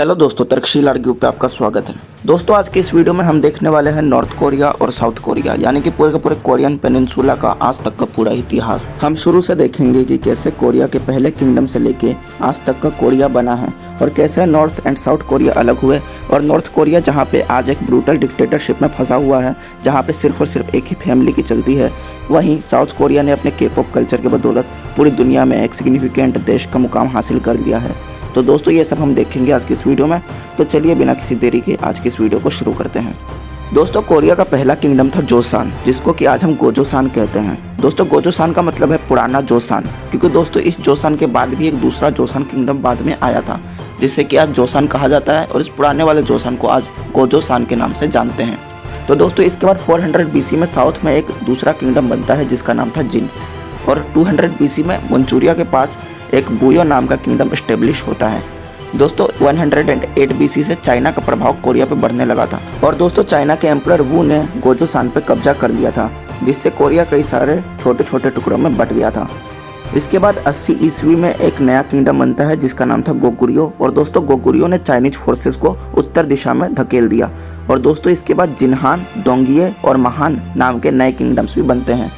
Hello दोस्तों, तर्कशील argue पे आपका स्वागत है। दोस्तों, आज के इस वीडियो में हम देखने वाले हैं नॉर्थ कोरिया और साउथ कोरिया यानी कि पूरे के पूरे कोरियन पेनिनसुला का आज तक का पूरा इतिहास। हम शुरू से देखेंगे कि कैसे कोरिया के पहले किंगडम से लेके आज तक का कोरिया बना है और कैसे नॉर्थ एंड साउथ कोरिया अलग हुए। और नॉर्थ कोरिया जहाँ पे आज एक ब्रूटल डिक्टेटरशिप में फंसा हुआ है, जहाँ पे सिर्फ और सिर्फ एक ही फैमिली की चलती है, वहीं साउथ कोरिया ने अपने के-पॉप कल्चर के बदौलत पूरी दुनिया में एक सिग्निफिकेंट देश का मुकाम हासिल कर लिया है। तो दोस्तों, ये सब हम देखेंगे आज की इस वीडियो में। तो चलिए बिना किसी देरी के आज की इस वीडियो को शुरू करते हैं। दोस्तों, कोरिया का पहला किंगडम था जोसान, जिसको कि आज हम गोजोसान कहते हैं। दोस्तों, गोजोसान का मतलब है पुराना जोसान, क्योंकि दोस्तों इस जोसान के बाद भी एक दूसरा जोसान किंगडम बाद में आया था, जिसे कि आज जोसान कहा जाता है और इस पुराने वाले जोसान को आज गोजोसान के नाम से जानते हैं। तो दोस्तों, इसके बाद 400 BC में साउथ में एक दूसरा किंगडम बनता है जिसका नाम था जिन, और 200 BC में मंचूरिया के पास एक बुयो नाम का किंगडम एस्टेब्लिश होता है। दोस्तों, 108 BC से चाइना का प्रभाव कोरिया पे बढ़ने लगा था और दोस्तों चाइना के एम्परर वू ने गोजोसान पे कब्जा कर लिया था, जिससे कोरिया कई सारे छोटे छोटे टुकड़ों में बट गया था। इसके बाद 80 ईस्वी में एक नया किंगडम बनता है जिसका नाम था गोगुरियो, और दोस्तों गोगुरियो ने चाइनीज फोर्सेस को उत्तर दिशा में धकेल दिया। और दोस्तों इसके बाद जिनहान, डोंगिये और महान नाम के नए किंगडम्स भी बनते हैं।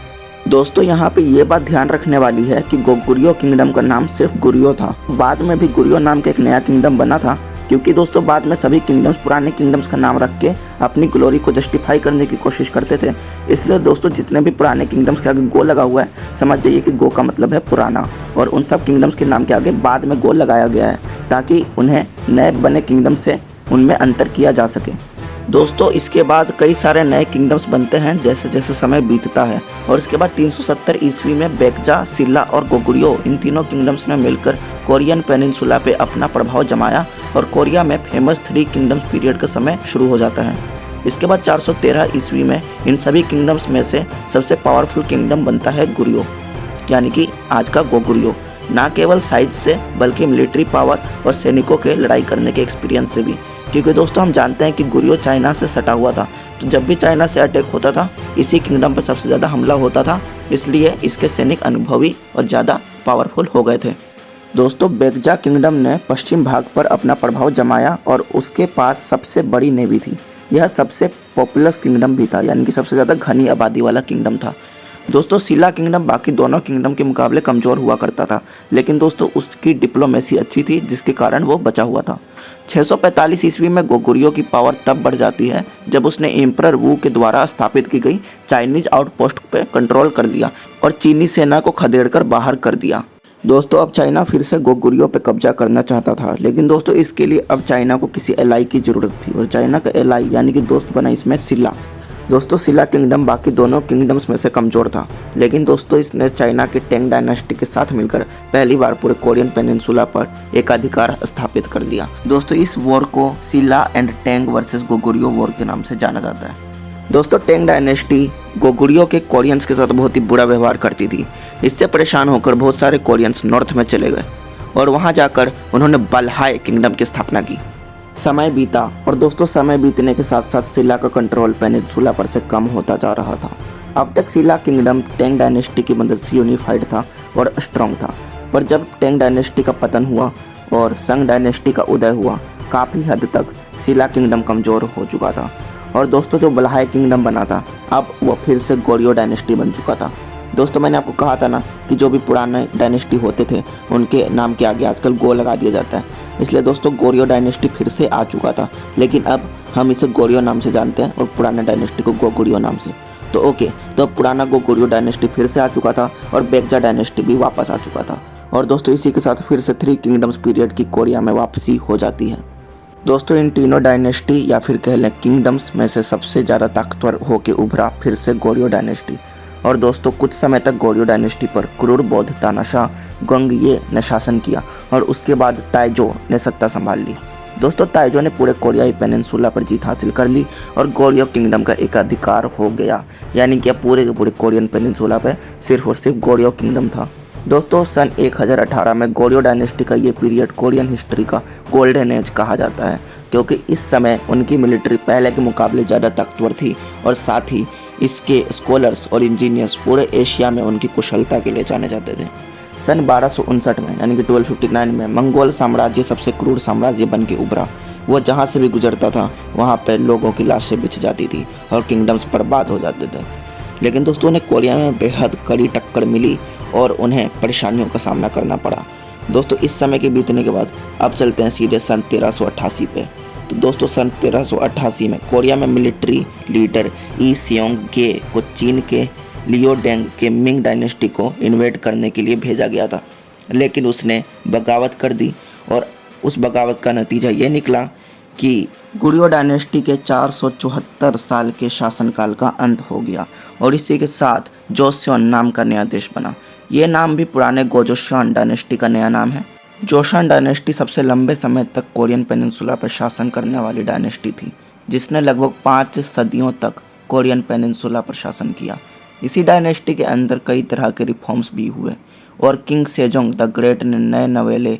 दोस्तों, यहाँ पे ये बात ध्यान रखने वाली है कि गोगुरियो किंगडम का नाम सिर्फ गुरियो था। बाद में भी गुरियो नाम का एक नया किंगडम बना था, क्योंकि दोस्तों बाद में सभी किंगडम्स पुराने किंगडम्स का नाम रख के अपनी ग्लोरी को जस्टिफाई करने की कोशिश करते थे। इसलिए दोस्तों जितने भी पुराने किंगडम्स के आगे गो लगा हुआ है, समझ जाइए कि गो का मतलब है पुराना, और उन सब किंगडम्स के नाम के आगे बाद में गो लगाया गया है ताकि उन्हें नए बने किंगडम से उनमें अंतर किया जा सके। दोस्तों, इसके बाद कई सारे नए किंगडम्स बनते हैं जैसे जैसे समय बीतता है, और इसके बाद 370 ईस्वी में बेकजा, सिल्ला और गोगुरियो इन तीनों किंगडम्स ने मिलकर कोरियन पेनिनसुला पे अपना प्रभाव जमाया और कोरिया में फेमस 3 किंगडम्स पीरियड का समय शुरू हो जाता है। इसके बाद 413 ईस्वी में इन सभी किंगडम्स में से सबसे पावरफुल किंगडम बनता है गुरियो, यानी कि आज का गोगुरियो, ना केवल साइज से बल्कि मिलिट्री पावर और सैनिकों के लड़ाई करने के एक्सपीरियंस से भी, क्योंकि दोस्तों हम जानते हैं कि गुरियो चाइना से सटा हुआ था, तो जब भी चाइना से अटैक होता था इसी किंगडम पर सबसे ज़्यादा हमला होता था, इसलिए इसके सैनिक अनुभवी और ज़्यादा पावरफुल हो गए थे। दोस्तों, बेकजा किंगडम ने पश्चिम भाग पर अपना प्रभाव जमाया और उसके पास सबसे बड़ी नेवी थी। यह सबसे पॉपुलस किंगडम भी था, यानी कि सबसे ज़्यादा घनी आबादी वाला किंगडम था। दोस्तों, सिला किंगडम बाकी दोनों किंगडम के मुकाबले कमज़ोर हुआ करता था, लेकिन दोस्तों उसकी डिप्लोमेसी अच्छी थी जिसके कारण वो बचा हुआ था। 645 ईस्वी में गोगुरियो की पावर तब बढ़ जाती है जब उसने एम्परर वू के द्वारा स्थापित की गई चाइनीज आउटपोस्ट पे कंट्रोल कर लिया और चीनी सेना को खदेड़कर बाहर कर दिया। दोस्तों, अब चाइना फिर से गोगुरियो पे कब्जा करना चाहता था, लेकिन दोस्तों इसके लिए अब चाइना को किसी एलाई की ज़रूरत थी, और चाइना का एलाई यानी कि दोस्त बना इसमें सिला। दोस्तों, सिला किंगडम बाकी दोनों किंगडम्स में से कमज़ोर था, लेकिन दोस्तों इसने चाइना के टेंग डायनेस्टी के साथ मिलकर पहली बार पूरे कोरियन पेनिनसुला पर एक अधिकार स्थापित कर दिया। दोस्तों, इस वॉर को सिला and tang versus Goguryeo war के नाम से जाना जाता है। दोस्तों, टेंग डायनेस्टी गोगुरियो के कोरियंस के साथ बहुत ही बुरा व्यवहार करती थी। इससे परेशान होकर बहुत सारे कोरियंस नॉर्थ में चले गए और वहाँ जाकर उन्होंने बल्हाई किंगडम की स्थापना की। समय बीता और दोस्तों समय बीतने के साथ साथ सिला का कंट्रोल पेनिनसुला पर से कम होता जा रहा था। अब तक सिला किंगडम टेंग डायनेस्टी की मदद से यूनिफाइड था और स्ट्रॉन्ग था, पर जब टेंग डायनेस्टी का पतन हुआ और संग डायनेस्टी का उदय हुआ, काफ़ी हद तक सिला किंगडम कमज़ोर हो चुका था। और दोस्तों जो बल्हाई किंगडम बना था, अब वो फिर से गोरियो डायनेस्टी बन चुका था। दोस्तों, मैंने आपको कहा था ना कि जो भी पुराने डायनेस्टी होते थे उनके नाम के आगे आजकल गो लगा दिया जाता है, इसलिए दोस्तों गोरियो डायनेस्टी फिर से आ चुका था, लेकिन अब हम इसे गोरियो नाम से जानते हैं और पुराने डायनेस्टी को गोगुरियो नाम से। तो ओके, तो पुराना गोगुरियो डायनेस्टी फिर से आ चुका था और बेकजा डायनेस्टी भी वापस आ चुका था, और दोस्तों इसी के साथ फिर से 3 किंगडम्स पीरियड की कोरिया में वापसी हो जाती है। दोस्तों, इन तीनों डायनेस्टी या फिर कह लें किंगडम्स में से सबसे ज़्यादा ताकतवर होकर उभरा फिर से गोरियो डायनेस्टी। और दोस्तों कुछ समय तक गोरियो डायनेस्टी पर क्रूर बौद्ध तानाशाह गोंगये ने शासन किया और उसके बाद ताइजो ने सत्ता संभाल ली। दोस्तों, ताइजो ने पूरे कोरियाई पेनिनसुला पर जीत हासिल कर ली और गोरियो किंगडम का एक अधिकार हो गया, यानी कि पूरे के पूरे कोरियन पेनिनसुला पर सिर्फ और सिर्फ गोरियो किंगडम था। दोस्तों, सन 1018 में गोरियो डायनेस्टी का ये पीरियड कोरियन हिस्ट्री का गोल्डन एज कहा जाता है, क्योंकि इस समय उनकी मिलिट्री पहले के मुकाबले ज़्यादा ताकतवर थी और साथ ही इसके स्कॉलर्स और इंजीनियर्स पूरे एशिया में उनकी कुशलता के लिए जाने जाते थे। सन 1259 में यानी कि 1259 में मंगोल साम्राज्य सबसे क्रूर साम्राज्य बन के उभरा। वो जहाँ से भी गुजरता था वहाँ पर लोगों की लाशें बिछ जाती थी और किंगडम्स बर्बाद हो जाते थे। लेकिन दोस्तों उन्हें कोरिया में बेहद कड़ी टक्कर मिली और उन्हें परेशानियों का सामना करना पड़ा। दोस्तों इस समय के बीतने के बाद अब चलते हैं सीधे सन 1388 पे। तो दोस्तों सन 1388 में कोरिया में मिलिट्री लीडर ई सियोंग गे को चीन के लियो डेंग के मिंग डायनेस्टी को इन्वेड करने के लिए भेजा गया था, लेकिन उसने बगावत कर दी और उस बगावत का नतीजा ये निकला कि गोर्यो डायनेस्टी के 474 साल के शासनकाल का अंत हो गया और इसी के साथ जोसेon नाम का नया देश बना। ये नाम भी पुराने गोजोseon डायनेस्टी का नया नाम है। जोसेon डायनेस्टी सबसे लंबे समय तक कोरियन पेनिनसुला पर शासन करने वाली डायनेस्टी थी, जिसने लगभग 5 सदियों तक कोरियन पेनिनसुला पर शासन किया। इसी डायनेस्टी के अंदर कई तरह के रिफॉर्म्स भी हुए और किंग सेजोंग द ग्रेट ने नए नवेले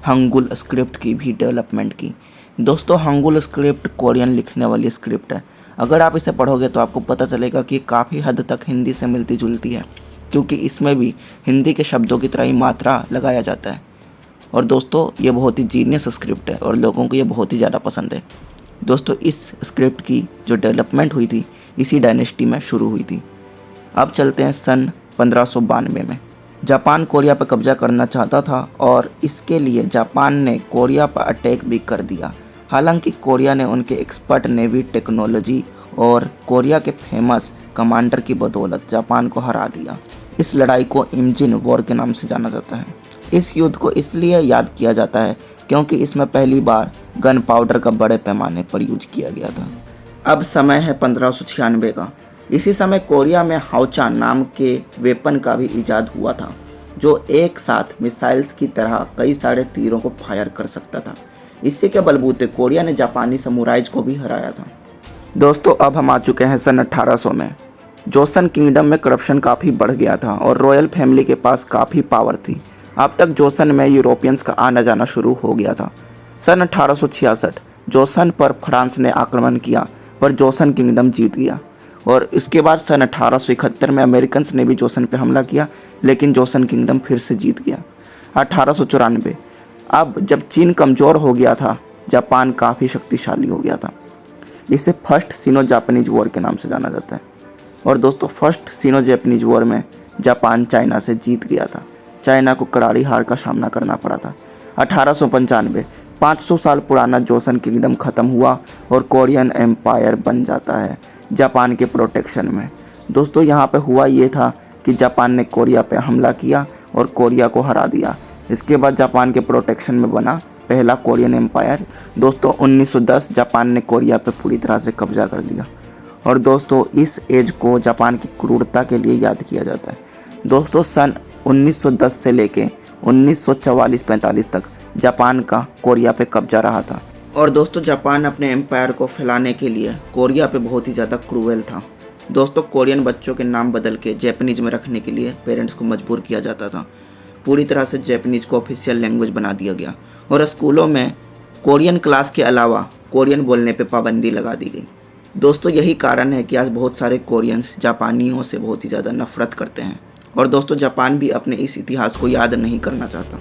हंगुल स्क्रिप्ट की भी डेवलपमेंट की। दोस्तों हंगुल स्क्रिप्ट कोरियन लिखने वाली स्क्रिप्ट है। अगर आप इसे पढ़ोगे तो आपको पता चलेगा कि काफ़ी हद तक हिंदी से मिलती जुलती है, क्योंकि इसमें भी हिंदी के शब्दों की तरह ही मात्रा लगाया जाता है। और दोस्तों ये बहुत ही जीनियस स्क्रिप्ट है और लोगों को ये बहुत ही ज़्यादा पसंद है। दोस्तों इस स्क्रिप्ट की जो डेवलपमेंट हुई थी इसी डायनेस्टी में शुरू हुई थी। अब चलते हैं सन 1592 में। जापान कोरिया पर कब्जा करना चाहता था और इसके लिए जापान ने कोरिया पर अटैक भी कर दिया। हालांकि कोरिया ने उनके एक्सपर्ट नेवी टेक्नोलॉजी और कोरिया के फेमस कमांडर की बदौलत जापान को हरा दिया। इस लड़ाई को इमजिन वॉर के नाम से जाना जाता है। इस युद्ध को इसलिए याद किया जाता है क्योंकि इसमें पहली बार गन पाउडर का बड़े पैमाने पर यूज किया गया था। अब समय है 1596 का। इसी समय कोरिया में हाओचान नाम के वेपन का भी इजाद हुआ था, जो एक साथ मिसाइल्स की तरह कई सारे तीरों को फायर कर सकता था। इसी के बलबूते कोरिया ने जापानी समुराइज को भी हराया था। दोस्तों अब हम आ चुके हैं सन 1800 में। जोसेon किंगडम में करप्शन काफ़ी बढ़ गया था और रॉयल फैमिली के पास काफ़ी पावर थी। अब तक जोसेon में यूरोपियंस का आना जाना शुरू हो गया था। सन 1866 जोसेon पर फ्रांस ने आक्रमण किया, पर जोसेon किंगडम जीत गया और इसके बाद सन 1871 में अमेरिकन्स ने भी जोसेon पे हमला किया, लेकिन जोसेon किंगडम फिर से जीत गया। 1894 अब जब चीन कमज़ोर हो गया था, जापान काफ़ी शक्तिशाली हो गया था। इसे फर्स्ट सिनो जापानीज वॉर के नाम से जाना जाता है। और दोस्तों फर्स्ट सिनो जापानीज वॉर में जापान चाइना से जीत गया था। चाइना को करारी हार का सामना करना पड़ा था। 1895 500 साल पुराना जोसेon किंगडम ख़त्म हुआ और कोरियन एम्पायर बन जाता है जापान के प्रोटेक्शन में। दोस्तों यहाँ पे हुआ ये था कि जापान ने कोरिया पे हमला किया और कोरिया को हरा दिया। इसके बाद जापान के प्रोटेक्शन में बना पहला कोरियन एम्पायर। दोस्तों 1910 जापान ने कोरिया पे पूरी तरह से कब्जा कर लिया और दोस्तों इस एज को जापान की क्रूरता के लिए याद किया जाता है। दोस्तों सन 1910 से लेके 1944-45 तक जापान का कोरिया पे कब्जा रहा था। और दोस्तों जापान अपने एम्पायर को फैलाने के लिए कोरिया पे बहुत ही ज़्यादा क्रूएल था। दोस्तों कोरियन बच्चों के नाम बदल के जैपनीज में रखने के लिए पेरेंट्स को मजबूर किया जाता था। पूरी तरह से जैपनीज को ऑफिशियल लैंग्वेज बना दिया गया और स्कूलों में कोरियन क्लास के अलावा कोरियन बोलने पे पाबंदी लगा दी गई। दोस्तों यही कारण है कि आज बहुत सारे कोरियंस जापानियों से बहुत ही ज़्यादा नफरत करते हैं और दोस्तों जापान भी अपने इस इतिहास को याद नहीं करना चाहता।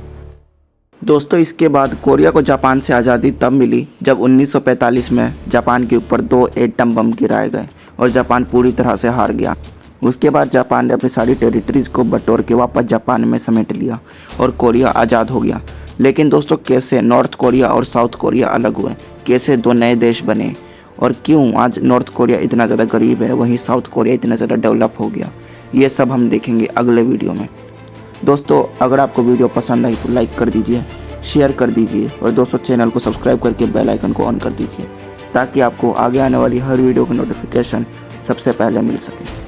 दोस्तों इसके बाद कोरिया को जापान से आज़ादी तब मिली जब 1945 में जापान के ऊपर 2 एटम बम गिराए गए और जापान पूरी तरह से हार गया। उसके बाद जापान ने अपनी सारी टेरिटरीज़ को बटोर के वापस जापान में समेट लिया और कोरिया आज़ाद हो गया। लेकिन दोस्तों कैसे नॉर्थ कोरिया और साउथ कोरिया अलग हुए, कैसे 2 नए देश बने और क्यों आज नॉर्थ कोरिया इतना ज़्यादा गरीब है वहीं साउथ कोरिया इतना ज़्यादा डेवलप हो गया, ये सब हम देखेंगे अगले वीडियो में। दोस्तों अगर आपको वीडियो पसंद आई तो लाइक कर दीजिए, शेयर कर दीजिए और दोस्तों चैनल को सब्सक्राइब करके बेल आइकन को ऑन कर दीजिए ताकि आपको आगे आने वाली हर वीडियो की नोटिफिकेशन सबसे पहले मिल सके।